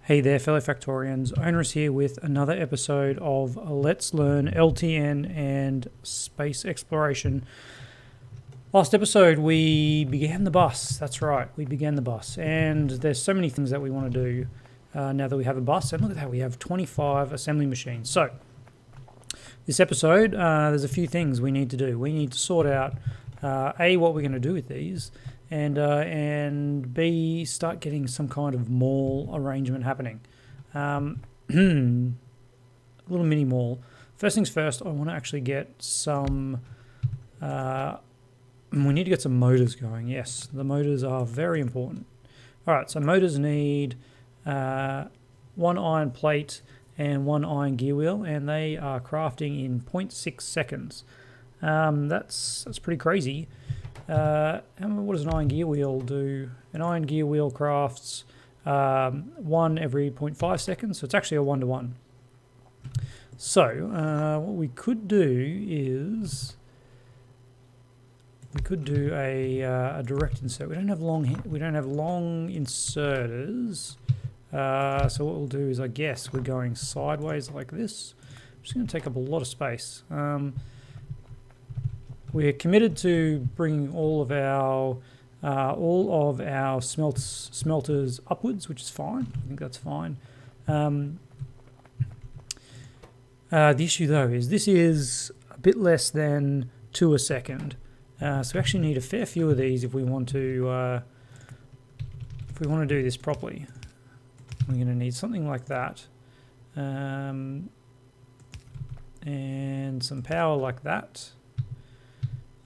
Hey there, fellow Factorians. Owners here with another episode of Let's Learn LTN and Space Exploration. Last episode, we began the bus. That's right, we began the bus. And there's so many things that we want to do now that we have a bus. And look at that, we have 25 assembly machines. So, this episode, there's a few things we need to do. We need to sort out, A, what we're going to do with these, and B, start getting some kind of mall arrangement happening. A little mini mall. First things first, I want to actually get some... we need to get some motors going. Yes, the motors are very important. All right, so motors need one iron plate and one iron gear wheel, and they are crafting in 0.6 seconds. That's pretty crazy. What does an iron gear wheel do? An iron gear wheel crafts one every 0.5 seconds, so it's actually a 1-to-1. So what we could do is we could do a direct insert. We don't have long inserters. So what we'll do is, I guess we're going sideways like this. Just going to take up a lot of space. We're committed to bringing all of our smelters upwards, which is fine. I think that's fine. The issue though is this is a bit less than 2 a second. So we actually need a fair few of these if we want to do this properly. We're going to need something like that, and some power like that.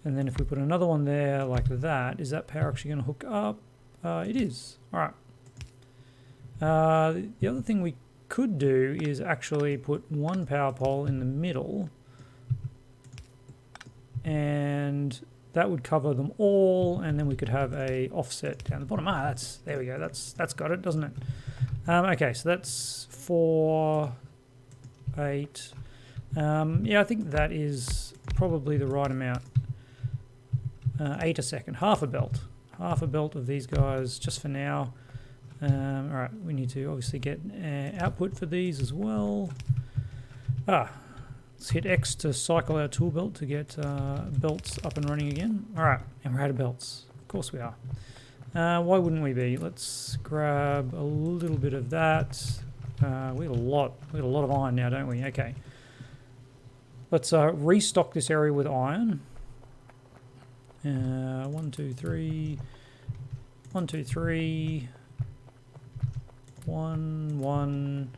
And then if we put another one there like that, is that power actually going to hook up? It is. All right. The other thing we could do is actually put one power pole in the middle, and that would cover them all, and then we could have a offset down the bottom. There we go. That's got it, doesn't it? Okay, so that's 4, 8. Yeah, I think that is probably the right amount. 8 a second, half a belt of these guys just for now. All right, we need to obviously get output for these as well. Let's hit X to cycle our tool belt to get belts up and running again. All right, and we're out of belts. Of course we are. Why wouldn't we be? Let's grab a little bit of that. We got a lot of iron now, don't we? Okay. Let's restock this area with iron. 1, 2, 3. 1, 2, 3. 1, 1.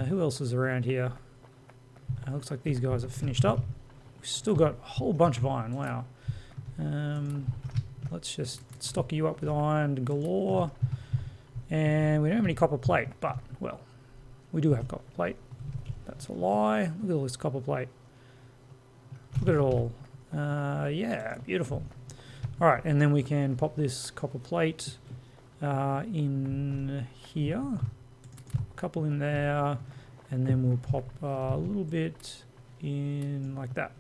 Who else is around here? Looks like these guys have finished up. We've still got a whole bunch of iron. Wow. Let's just stock you up with iron galore. And we don't have any copper plate, but, well, we do have copper plate. That's a lie. Look at all this copper plate. Look at it all. Yeah, beautiful. All right, and then we can pop this copper plate in here. A couple in there. And then we'll pop a little bit in like that.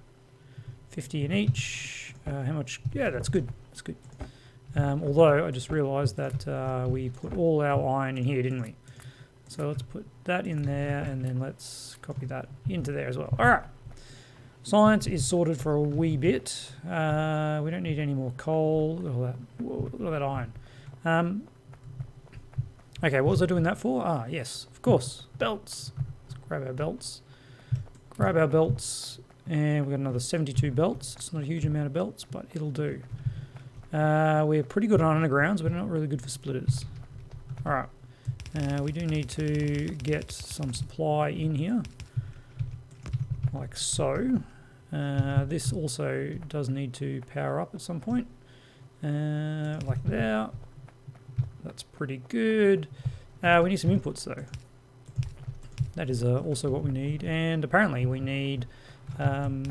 50 in each. How much? Yeah, that's good. That's good. Although I just realized that we put all our iron in here, didn't we? So let's put that in there, and then let's copy that into there as well. All right. Science is sorted for a wee bit. We don't need any more coal. Look at all that. Whoa, look at that iron. Okay, what was I doing that for? Yes, of course. Belts. Let's grab our belts. And we've got another 72 belts. It's not a huge amount of belts, but it'll do. We're pretty good on undergrounds. We're not really good for splitters. All right. We do need to get some supply in here. Like so. This also does need to power up at some point. Like there. That's pretty good. We need some inputs though. That is also what we need, and apparently we need to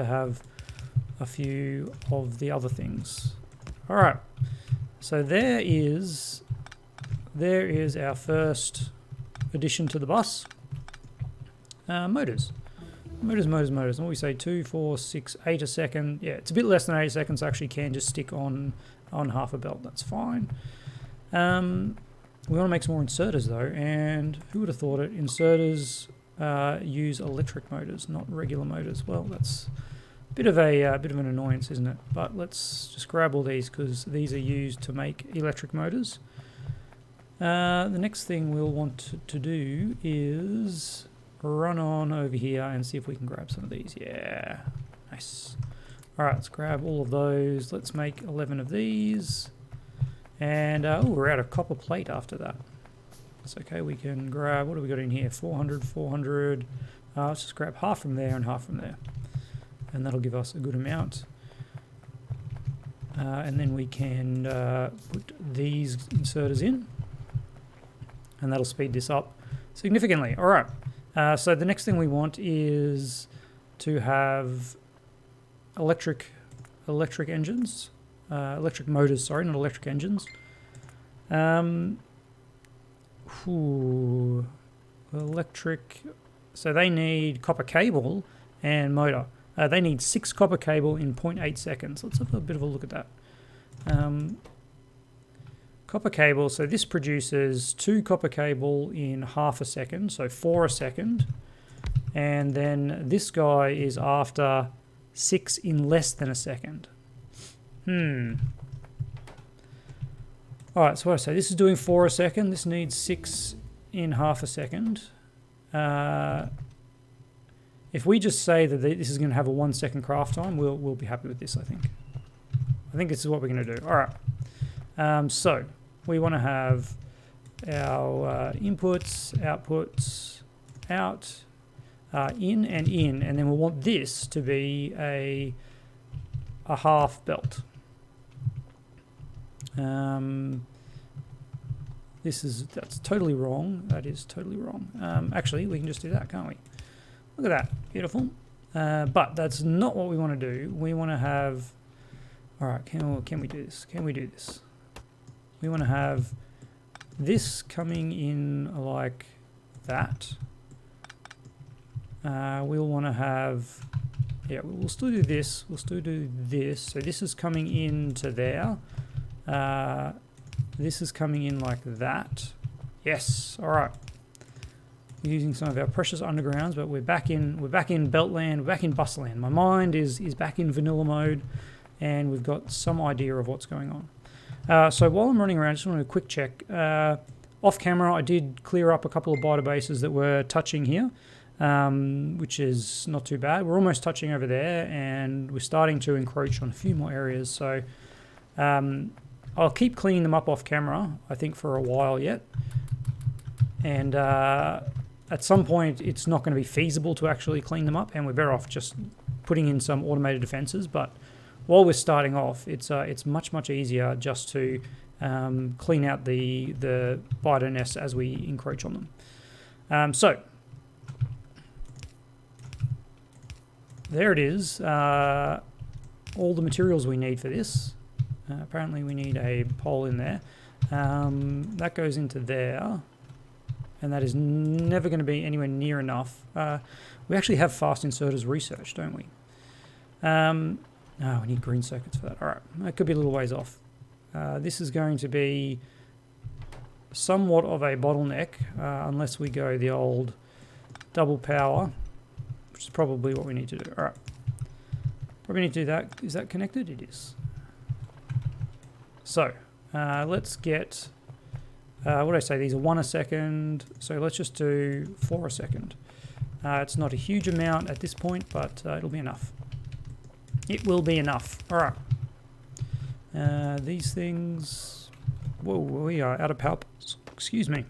have a few of the other things. All right. So there is our first addition to the bus. Motors. And what we say, 2, 4, 6, 8 a second. Yeah, it's a bit less than 8 seconds. So actually can just stick on half a belt. That's fine. We want to make some more inserters though, and who would have thought it? Inserters use electric motors, not regular motors. Well, that's a bit of an annoyance, isn't it? But let's just grab all these because these are used to make electric motors. The next thing we'll want to do is run on over here and see if we can grab some of these. Yeah, nice. All right, let's grab all of those. Let's make 11 of these. And oh, we're out of copper plate after that. That's okay, we can grab, what have we got in here? 400, 400. Let's just grab half from there and half from there. And that'll give us a good amount. And then we can put these inserters in. And that'll speed this up significantly. All right, so the next thing we want is to have electric engines. Electric motors, sorry, not electric engines. Electric, so they need copper cable and motor. They need 6 copper cable in 0.8 seconds. Let's have a bit of a look at that. Copper cable, so this produces 2 copper cable in half a second, so 4 a second. And then this guy is after 6 in less than a second. Alright, so what I say, this is doing 4 a second, this needs 6 in half a second. If we just say that this is going to have a 1 second craft time, we'll be happy with this, I think. I think this is what we're going to do. Alright, so we want to have our inputs, outputs, out, in, and then we'll want this to be a half belt. That's totally wrong. That is totally wrong. Actually, we can just do that, can't we? Look at that, beautiful. But that's not what we want to do. We want to have. All right, can we do this? Can we do this? We want to have this coming in like that. We'll want to have. Yeah, we'll still do this. We'll still do this. So this is coming into there. This is coming in like that. Yes. All right. We're using some of our precious undergrounds, but we're back in Beltland. We're back in Busland. My mind is back in vanilla mode, and we've got some idea of what's going on. So while I'm running around, I just want to quick check. Off camera, I did clear up a couple of biobases that were touching here. Which is not too bad. We're almost touching over there, and we're starting to encroach on a few more areas. So I'll keep cleaning them up off camera, I think, for a while yet. And at some point, it's not going to be feasible to actually clean them up, and we're better off just putting in some automated defenses. But while we're starting off, it's much easier just to clean out the biter nests as we encroach on them. So there it is, all the materials we need for this. Apparently we need a pole in there. That goes into there, and that is never going to be anywhere near enough. We actually have fast inserters research, don't we? We need green circuits for that. All right, that could be a little ways off. This is going to be somewhat of a bottleneck, unless we go the old double power, which is probably what we need to do. All right. Probably need to do that. Is that connected? It is. So, let's get, what did I say? These are 1 a second. So let's just do 4 a second. It's not a huge amount at this point, but it'll be enough. It will be enough. All right. These things, whoa, we are out of power poles. Excuse me.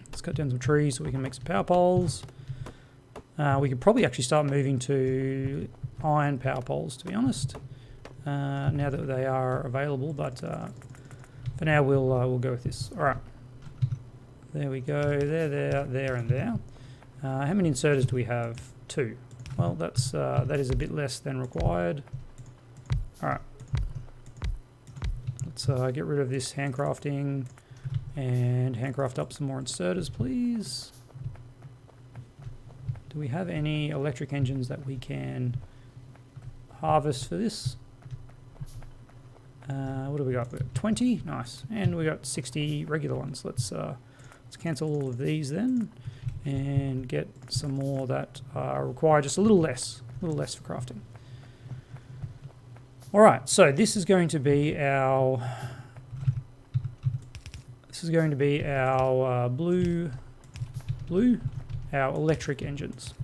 Let's cut down some trees so we can make some power poles. We could probably actually start moving to iron power poles, to be honest, now that they are available. But for now, we'll go with this. All right. There we go. There, and there. How many inserters do we have? 2. Well, that is a bit less than required. All right. Let's get rid of this handcrafting and handcraft up some more inserters, please. Do we have any electric engines that we can harvest for this? What do we got? We got 20, nice, and we got 60 regular ones. Let's cancel all of these then, and get some more that require just a little less for crafting. All right, so this is going to be our our electric engines.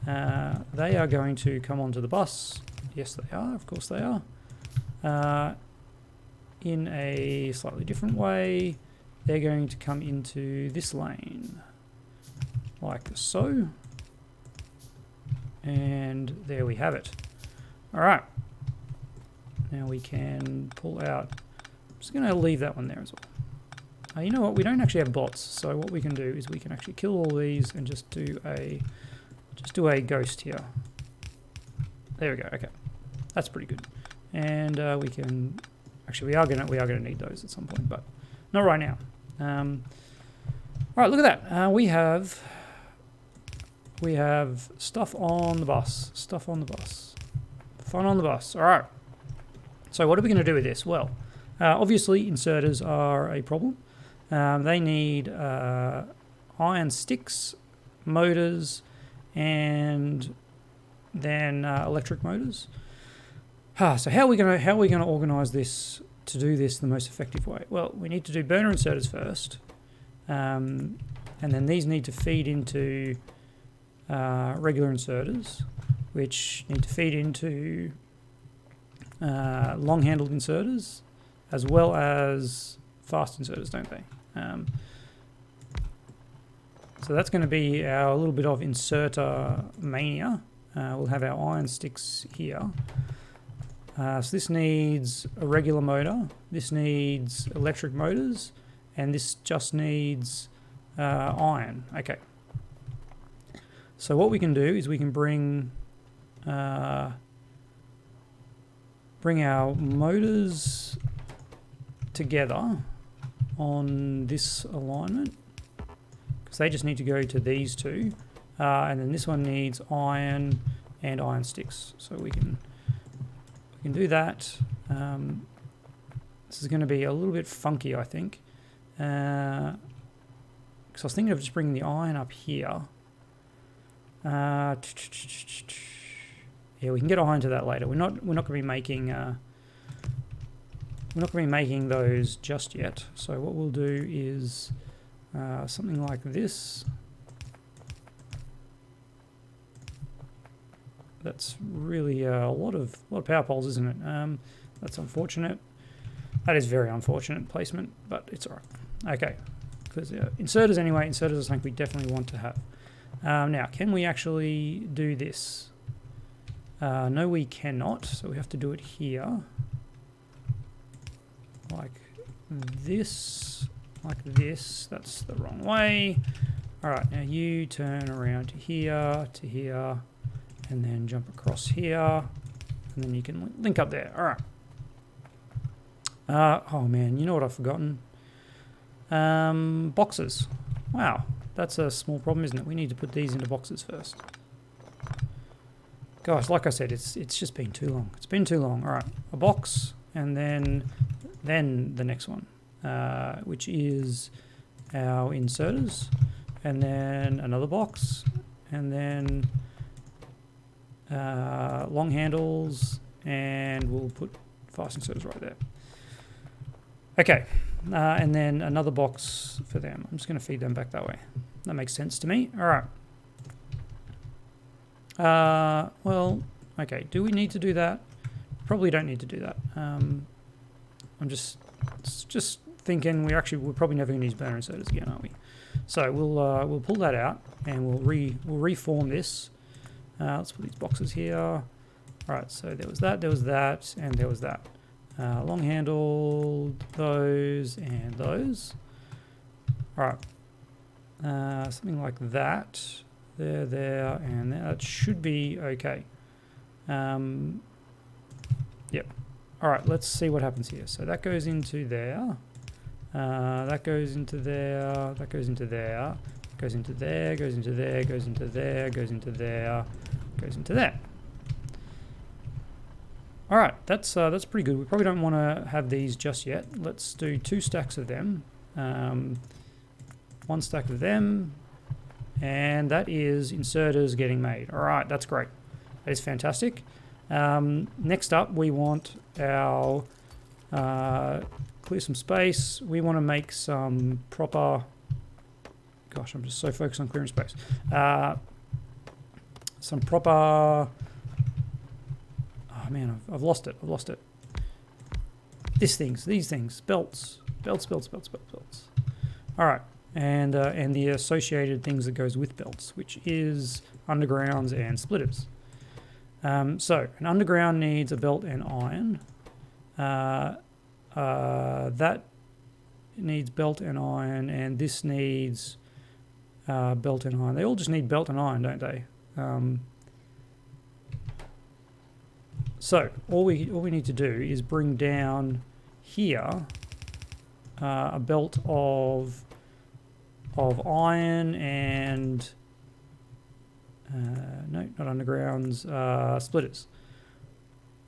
They are going to come onto the bus. Yes, they are. Of course, they are. In a slightly different way, they're going to come into this lane, like so. And there we have it. All right. Now we can pull out. I'm just going to leave that one there as well. You know what? We don't actually have bots, so what we can do is we can actually kill all these and just do a ghost here. There we go. Okay, that's pretty good. And we can actually we are gonna need those at some point, but not right now. All right, look at that. We have stuff on the bus. Stuff on the bus. Fun on the bus. All right. So what are we going to do with this? Well, obviously inserters are a problem. They need iron sticks, motors, and then electric motors. So how are we going to organise this to do this the most effective way? Well, we need to do burner inserters first, and then these need to feed into regular inserters, which need to feed into long-handled inserters, as well as fast inserters, don't they? So that's going to be our little bit of inserter mania. We'll have our iron sticks here. So this needs a regular motor, this needs electric motors, and this just needs iron. Okay. So what we can do is we can bring our motors together on this alignment, because they just need to go to these two, and then this one needs iron and iron sticks. So we can do that. This is going to be a little bit funky, I think, because I was thinking of just bringing the iron up here. Yeah, we can get iron to that later. We're not going to be making those just yet. So what we'll do is something like this. That's really a lot of power poles, isn't it? That's unfortunate. That is very unfortunate placement, but it's all right. Okay, because inserters anyway. Inserters are something we definitely want to have. Now, can we actually do this? No, we cannot. So we have to do it here, like this, like this. That's the wrong way. All right, now you turn around to here, and then jump across here, and then you can link up there. All right. Oh man, you know what I've forgotten? Boxes. Wow, that's a small problem, isn't it? We need to put these into boxes first. Gosh, like I said, it's just been too long. It's been too long. All right, a box, and then the next one, which is our inserters, and then another box, and then long handles, and we'll put fast inserters right there. Okay, and then another box for them. I'm just going to feed them back that way. That makes sense to me. All right. Well, okay. Do we need to do that? Probably don't need to do that. I'm just thinking we're probably never going to use burner inserters again, aren't we? So we'll pull that out, and we'll reform this. Let's put these boxes here. All right, so there was that, and there was that. Long handled, those, and those. All right, something like that. There, and that should be okay. Yep. All right, let's see what happens here. So that goes into there. That goes into there. That goes into there. Goes into there. Goes into there. Goes into there. Goes into there. Goes into there. All right, that's pretty good. We probably don't want to have these just yet. Let's do 2 stacks of them. 1 stack of them, and that is inserters getting made. All right, that's great. That is fantastic. Next up, we want our clear some space. We want to make some proper. Gosh, I'm just so focused on clearing space. Some proper. Oh man, I've lost it. I've lost it. These things, belts. All right, and the associated things that goes with belts, which is undergrounds and splitters. So an underground needs a belt and iron. That needs belt and iron, and this needs belt and iron. They all just need belt and iron, don't they? So all we need to do is bring down here a belt of iron and no, not undergrounds, splitters.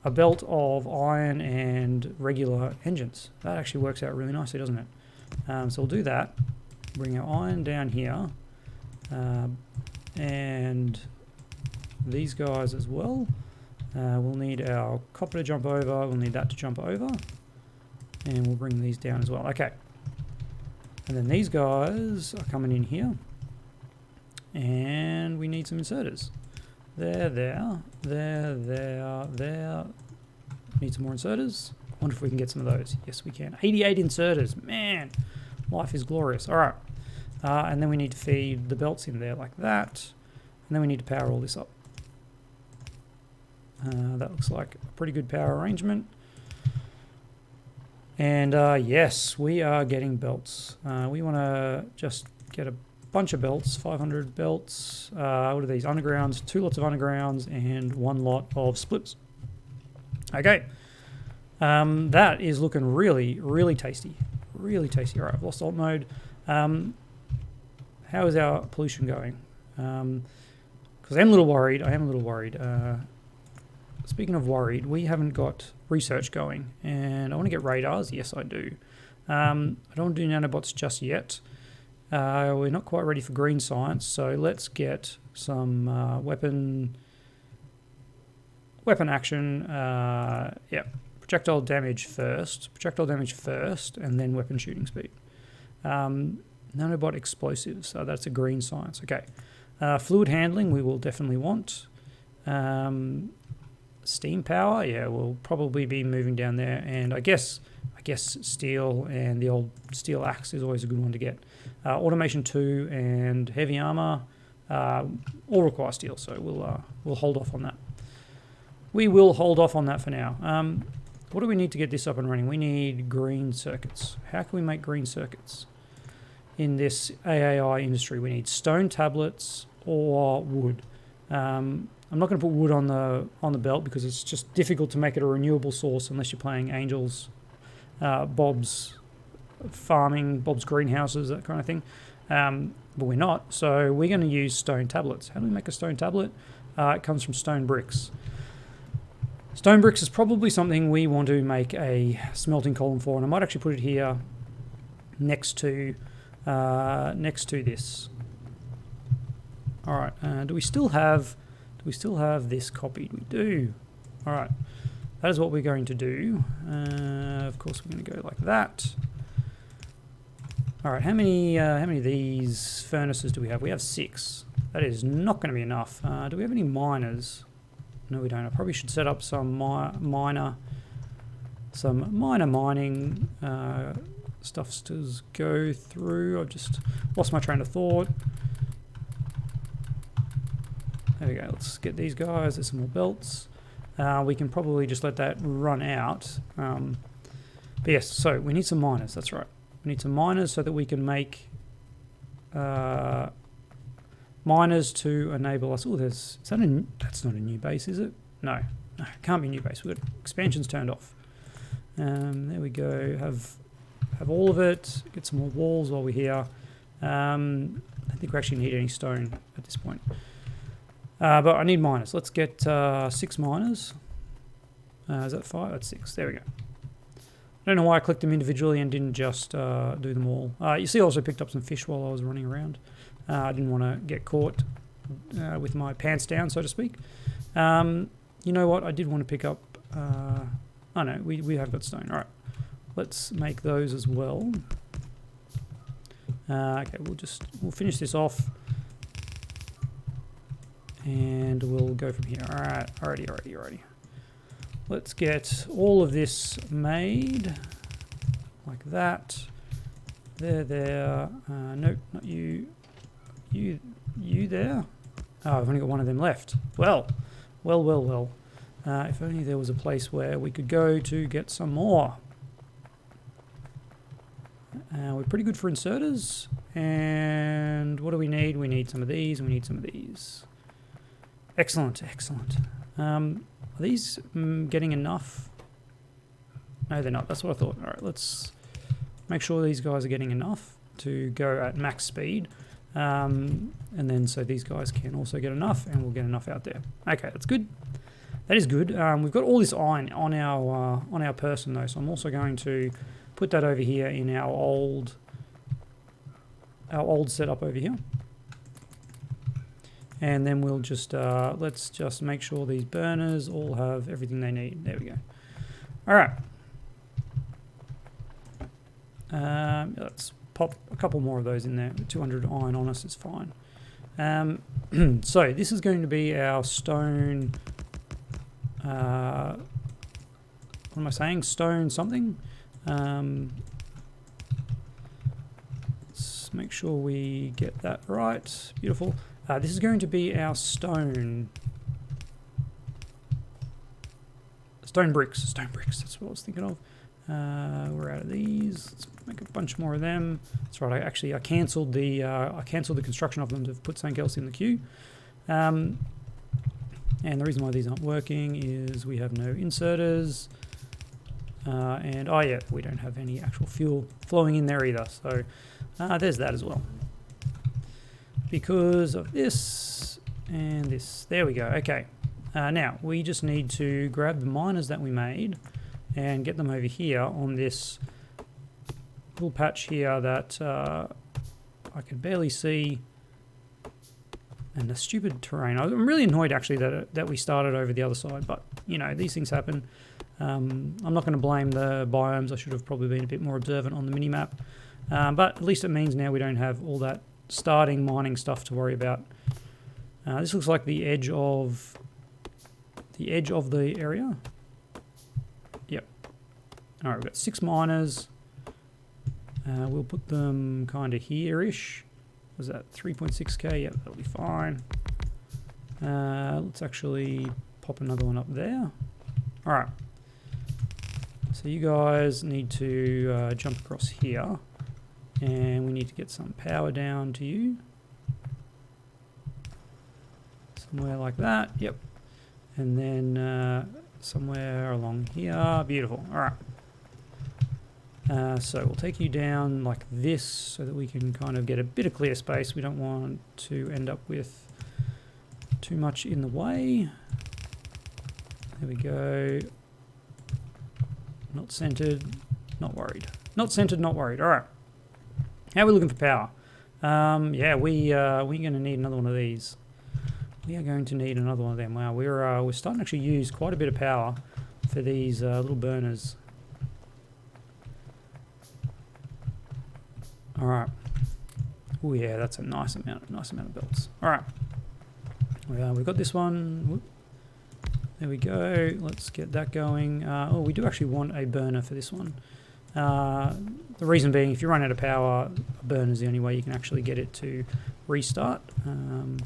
A belt of iron and regular engines. That actually works out really nicely, doesn't it? So we'll do that. Bring our iron down here, and these guys as well. We'll need our copper to jump over. We'll need that to jump over, and we'll bring these down as well. Okay. And then these guys are coming in here, and we need some inserters. There. Need some more inserters. Wonder if we can get some of those. Yes, we can. 88 inserters. Man, life is glorious. All right. And then we need to feed the belts in there like that. And then we need to power all this up. That looks like a pretty good power arrangement. And yes, we are getting belts. We want to just get a bunch of belts, 500 belts. What are these? Undergrounds, 2 lots of undergrounds, and 1 lot of splits. Okay. That is looking really, really tasty. Really tasty. All right, I've lost alt mode. How is our pollution going? Because I am a little worried. Speaking of worried, we haven't got research going, and I want to get radars. Yes, I do. I don't want to do nanobots just yet. We're not quite ready for green science, so let's get some weapon action. Yeah, projectile damage first, and then weapon shooting speed. Nanobot explosives, so that's a green science. Okay, fluid handling we will definitely want. Steam power, yeah, we'll probably be moving down there, and I guess steel and the old steel axe is always a good one to get. Automation 2 and heavy armor all require steel, so we'll hold off on that. We will hold off on that for now. What do we need to get this up and running? We need green circuits. How can we make green circuits? In this AAI industry, we need stone tablets or wood. I'm not going to put wood on the belt because it's just difficult to make it a renewable source unless you're playing Angels, Bob's farming, Bob's greenhouses, that kind of thing. But we're not, so we're going to use stone tablets. How do we make a stone tablet? It comes from stone bricks. Stone bricks is probably something we want to make a smelting column for, and I might actually put it here next to this. All right. Do we still have this copied? We do. All right. That is what we're going to do. Of course, we're going to go like that. All right. How many of these furnaces do we have? We have 6. That is not going to be enough. Do we have any miners? No, we don't. I probably should set up some minor mining stuff to go through. I've just lost my train of thought. There we go. Let's get these guys. There's some more belts. We can probably just let that run out. But yes, so we need some miners. That's right. We need some miners so that we can make miners to enable us. Oh, that's not a new base, is it? No, it can't be a new base. We've got expansions turned off. There we go. Have all of it. Get some more walls while we're here. I don't think we actually need any stone at this point. But I need miners. Let's get 6 miners. Is that 5? That's 6. There we go. I don't know why I clicked them individually and didn't just do them all. You see, I also picked up some fish while I was running around. I didn't want to get caught with my pants down, so to speak. You know what? I did want to pick up... oh no, we have got stone. All right, let's make those as well. Okay, we'll finish this off. And we'll go from here. All right, alrighty. Let's get all of this made like that. There. Nope, not you. You there. Oh, I've only got one of them left. Well. If only there was a place where we could go to get some more. We're pretty good for inserters. And what do we need? We need some of these, and we need some of these. Excellent. Are these getting enough? No, they're not. That's what I thought. All right, let's make sure these guys are getting enough to go at max speed. And then so these guys can also get enough, and we'll get enough out there. Okay, that's good. That is good. We've got all this iron on our person though, so I'm also going to put that over here in our old setup over here. And then we'll just, let's just make sure these burners all have everything they need. There we go. All right. Let's pop a couple more of those in there. 200 iron on us is fine. So this is going to be our stone, what am I saying? Stone something. Let's make sure we get that right. Beautiful. This is going to be our stone bricks. That's what I was thinking of. We're out of these. Let's make a bunch more of them. That's right. I cancelled the construction of them to put something else in the queue. And the reason why these aren't working is we have no inserters. And oh yeah, we don't have any actual fuel flowing in there either. So there's that as well. Because of this and this. There we go. Okay. Now, we just need to grab the miners that we made and get them over here on this little patch here that I can barely see. And the stupid terrain. I'm really annoyed, actually, that we started over the other side. But, you know, these things happen. I'm not going to blame the biomes. I should have probably been a bit more observant on the minimap. But at least it means now we don't have all that starting mining stuff to worry about. This looks like the edge of the area. Yep. All right, we've got 6 miners. We'll put them kind of here-ish. Was that 3.6k? Yep, that'll be fine. Let's actually pop another one up there. All right. So you guys need to jump across here. And we need to get some power down to you. Somewhere like that. Yep. And then somewhere along here. Beautiful. All right. So we'll take you down like this so that we can kind of get a bit of clear space. We don't want to end up with too much in the way. There we go. Not centered. Not worried. Not centered. Not worried. All right. How are we looking for power? Yeah, we're going to need another one of these. We are going to need another one of them. Wow, we're starting to actually use quite a bit of power for these little burners. All right. Oh yeah, that's a nice amount of belts. All right. We've got this one. Whoop. There we go. Let's get that going. Oh, we do actually want a burner for this one. The reason being, if you run out of power, a burner is the only way you can actually get it to restart. And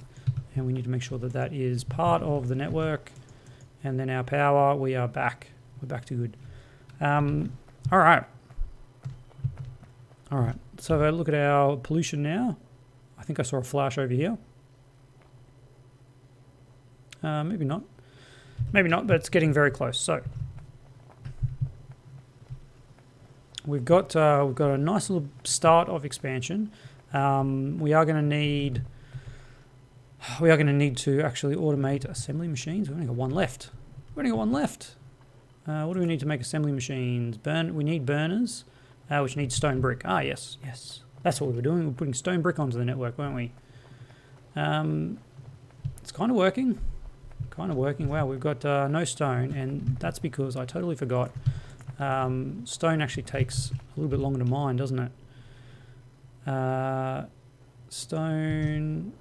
we need to make sure that that is part of the network. And then our power, we are back. We're back to good. All right. All right. So if I look at our pollution now, I think I saw a flash over here. Maybe not. Maybe not, but it's getting very close. So we've got a nice little start of expansion. We are going to need to actually automate assembly machines. We've only got one left. What do we need to make assembly machines? We need burners, which need stone brick. Ah, yes. That's what we were doing. We're putting stone brick onto the network, weren't we? It's kind of working. Wow, we've got no stone, and that's because I totally forgot. Stone actually takes a little bit longer to mine, doesn't it? Stone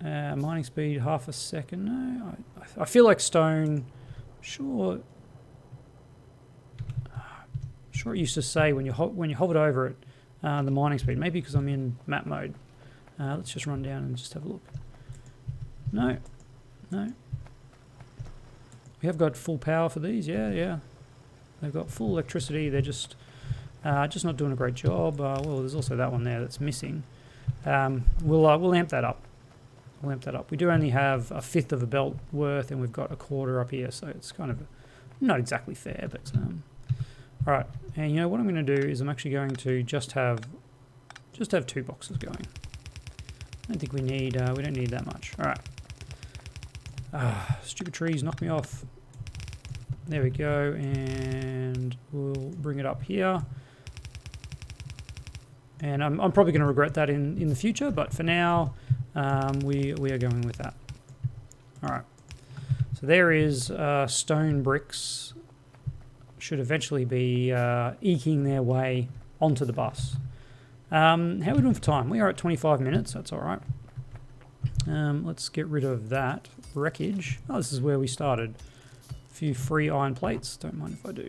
mining speed half a second. No, I feel like stone. Sure, it used to say when you hovered over it, the mining speed. Maybe because I'm in map mode. Let's just run down and just have a look. No. We have got full power for these. Yeah. They've got full electricity. They're just not doing a great job. Well, there's also that one there that's missing. We'll amp that up. We do only have a fifth of a belt worth, and we've got a quarter up here, so it's kind of not exactly fair. But all right. And you know what I'm going to do is I'm actually going to just have 2 boxes going. I don't think we don't need that much. All right. Stupid trees knock me off. There we go, and we'll bring it up here. And I'm probably going to regret that in the future, but for now, we are going with that. All right. So there is stone bricks. Should eventually be eking their way onto the bus. How are we doing for time? We are at 25 minutes. That's all right. Let's get rid of that wreckage. Oh, this is where we started. A few free iron plates. Don't mind if I do.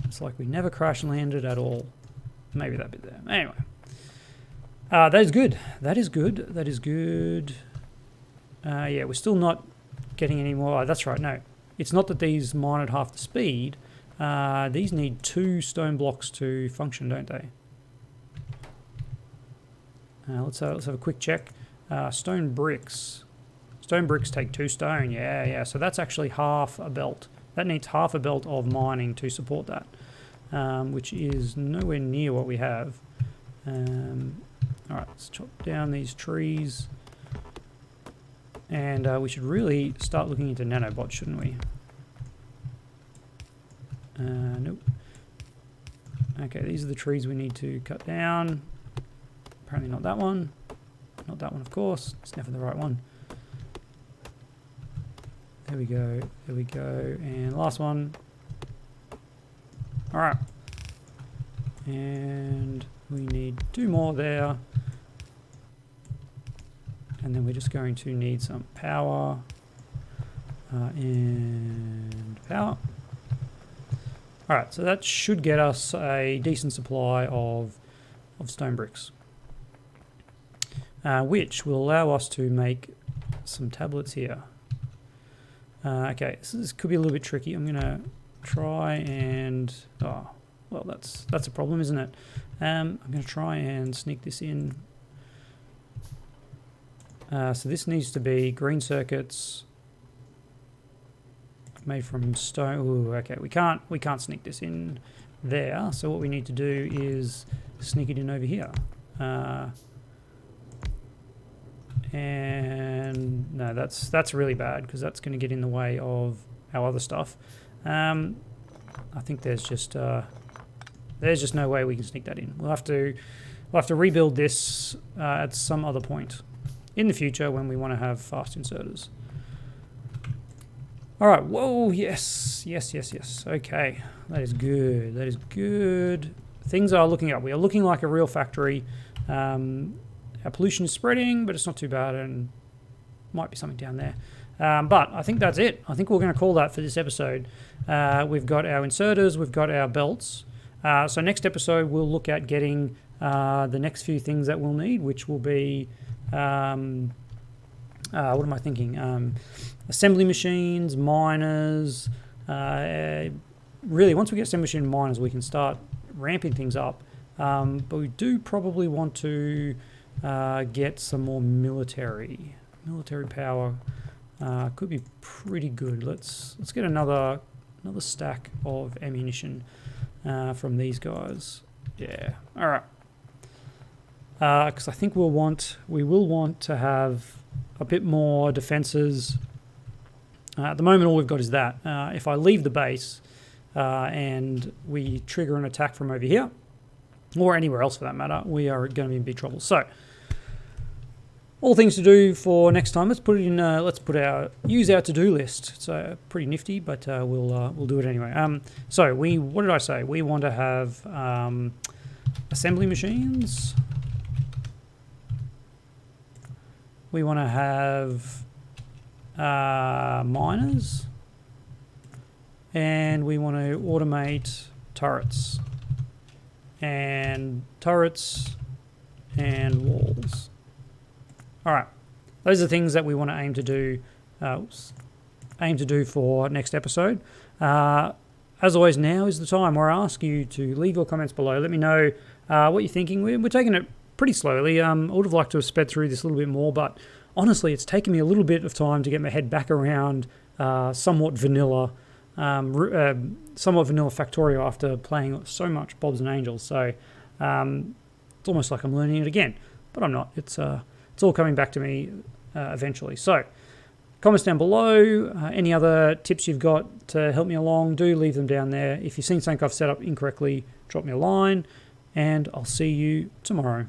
It's like we never crash landed at all. Maybe that bit there. Anyway. That is good. Yeah, we're still not getting any more. Oh, that's right. No. It's not that these mine at half the speed. These need 2 stone blocks to function, don't they? Let's have a quick check. Stone bricks. Stone bricks take 2 stone. Yeah. So that's actually half a belt. That needs half a belt of mining to support that, which is nowhere near what we have. All right, let's chop down these trees. And we should really start looking into nanobots, shouldn't we? Nope. Okay, these are the trees we need to cut down. Apparently not that one. Not that one, of course. It's never the right one. There we go. And last one. All right. And we need 2 more there. And then we're just going to need some power. And power. All right, so that should get us a decent supply of stone bricks, which will allow us to make some tablets here. Okay, this could be a little bit tricky. I'm going to try and... Oh, well, that's a problem, isn't it? I'm going to try and sneak this in. So this needs to be green circuits made from stone. Ooh, okay, we can't sneak this in there. So what we need to do is sneak it in over here. And no, that's really bad because that's going to get in the way of our other stuff. I think there's just no way we can sneak that in. We'll have to rebuild this at some other point in the future when we want to have fast inserters. All right. Whoa. Yes. Okay. That is good. Things are looking up. We are looking like a real factory. Our pollution is spreading, but it's not too bad, and might be something down there. But I think that's it. I think we're going to call that for this episode. We've got our inserters. We've got our belts. So next episode, we'll look at getting the next few things that we'll need, which will be... what am I thinking? Assembly machines, miners. Really, once we get assembly machine miners, we can start ramping things up. But we do probably want to get some more military power. Could be pretty good. Let's get another stack of ammunition from these guys. Yeah. All right. Because I think we will want to have a bit more defenses At the moment, all we've got is that. If I leave the base and we trigger an attack from over here, or anywhere else for that matter, we are going to be in big trouble. So, all things to do for next time. Let's put it in. Use our to-do list. It's pretty nifty, but we'll do it anyway. So what did I say? We want to have assembly machines. We want to have miners, and we want to automate turrets and walls. All right, those are things that we want to aim to do for next episode. As always, now is the time where I ask you to leave your comments below. Let me know what you're thinking. We're taking it pretty slowly. I would have liked to have sped through this a little bit more, but honestly, it's taken me a little bit of time to get my head back around somewhat vanilla Factorio after playing so much Bobs and Angels. So it's almost like I'm learning it again, but I'm not. It's all coming back to me eventually. So comments down below. Any other tips you've got to help me along, do leave them down there. If you've seen something I've set up incorrectly, drop me a line, and I'll see you tomorrow.